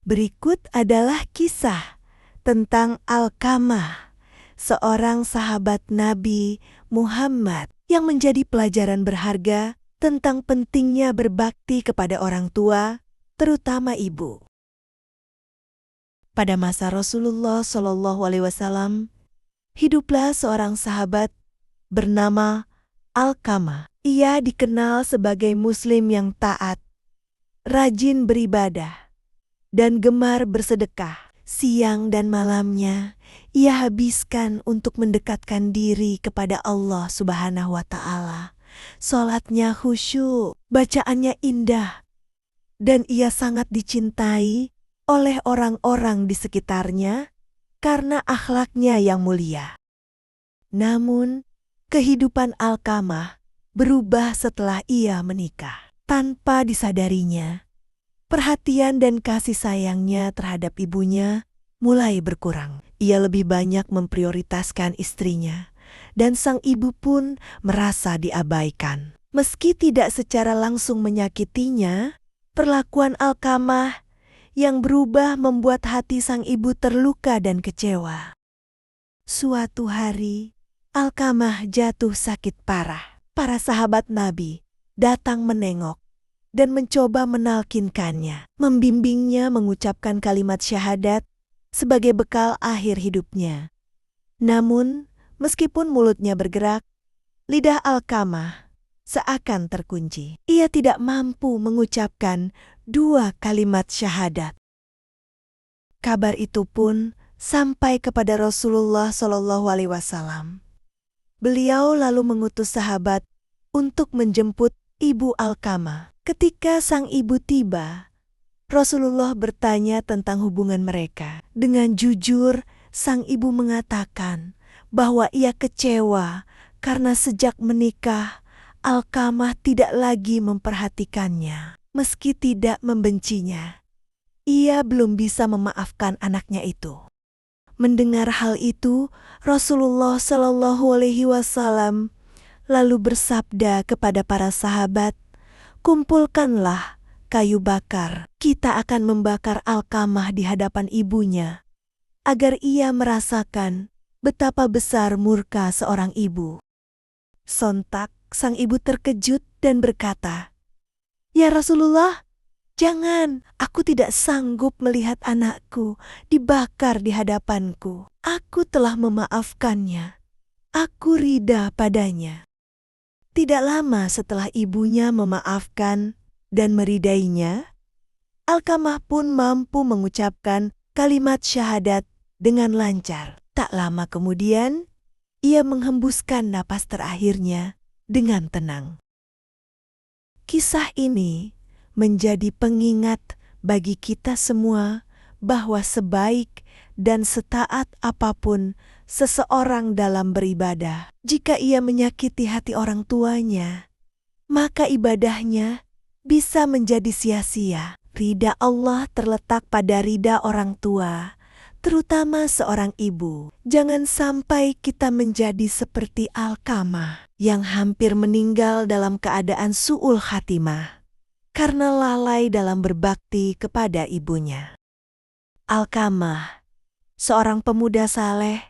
Berikut adalah kisah tentang Alkamah, seorang sahabat Nabi Muhammad yang menjadi pelajaran berharga tentang pentingnya berbakti kepada orang tua, terutama ibu. Pada masa Rasulullah SAW, hiduplah seorang sahabat bernama Alkamah. Ia dikenal sebagai muslim yang taat, rajin beribadah, dan gemar bersedekah. Siang dan malamnya, ia habiskan untuk mendekatkan diri kepada Allah Subhanahu wa Ta'ala. Salatnya khusyuk, bacaannya indah, dan ia sangat dicintai oleh orang-orang di sekitarnya karena akhlaknya yang mulia. Namun, kehidupan Alkamah berubah setelah ia menikah. Tanpa disadarinya, perhatian dan kasih sayangnya terhadap ibunya mulai berkurang. Ia lebih banyak memprioritaskan istrinya, dan sang ibu pun merasa diabaikan. Meski tidak secara langsung menyakitinya, perlakuan Alkamah yang berubah membuat hati sang ibu terluka dan kecewa. Suatu hari, Alkamah jatuh sakit parah. Para sahabat Nabi datang menengok dan mencoba menalkinkannya, membimbingnya mengucapkan kalimat syahadat sebagai bekal akhir hidupnya. Namun, meskipun mulutnya bergerak, lidah Alkamah seakan terkunci. Ia tidak mampu mengucapkan 2 kalimat syahadat. Kabar itu pun sampai kepada Rasulullah SAW. Beliau lalu mengutus sahabat untuk menjemput ibu Alkamah. Ketika sang ibu tiba, Rasulullah bertanya tentang hubungan mereka. Dengan jujur, sang ibu mengatakan bahwa ia kecewa karena sejak menikah, Alkamah tidak lagi memperhatikannya. Meski tidak membencinya, ia belum bisa memaafkan anaknya itu. Mendengar hal itu, Rasulullah SAW lalu bersabda kepada para sahabat, "Kumpulkanlah kayu bakar. Kita akan membakar Alkamah di hadapan ibunya, agar ia merasakan betapa besar murka seorang ibu." Sontak sang ibu terkejut dan berkata, "Ya Rasulullah, jangan, aku tidak sanggup melihat anakku dibakar di hadapanku. Aku telah memaafkannya. Aku ridha padanya." Tidak lama setelah ibunya memaafkan dan meridainya, Alkamah pun mampu mengucapkan kalimat syahadat dengan lancar. Tak lama kemudian, ia menghembuskan napas terakhirnya dengan tenang. Kisah ini menjadi pengingat bagi kita semua bahwa sebaik dan setaat apapun seseorang dalam beribadah, jika ia menyakiti hati orang tuanya, maka ibadahnya bisa menjadi sia-sia. Ridha Allah terletak pada ridha orang tua, terutama seorang ibu. Jangan sampai kita menjadi seperti Alkamah yang hampir meninggal dalam keadaan su'ul khatimah karena lalai dalam berbakti kepada ibunya. Alkamah, seorang pemuda saleh,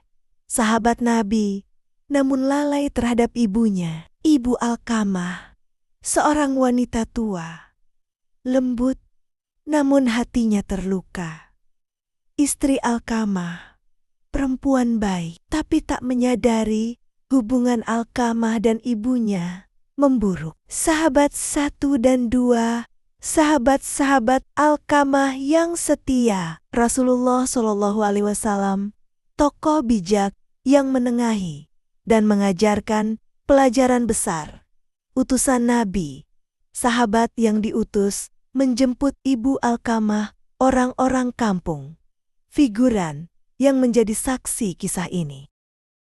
sahabat Nabi, namun lalai terhadap ibunya. Ibu Alkamah, seorang wanita tua, lembut, namun hatinya terluka. Istri Alkamah, perempuan baik, tapi tak menyadari hubungan Alkamah dan ibunya memburuk. Sahabat 1 dan 2, sahabat-sahabat Alkamah yang setia. Rasulullah SAW, tokoh bijak yang menengahi dan mengajarkan pelajaran besar. Utusan Nabi, sahabat yang diutus menjemput ibu Alkamah, orang-orang kampung. Figuran yang menjadi saksi kisah ini.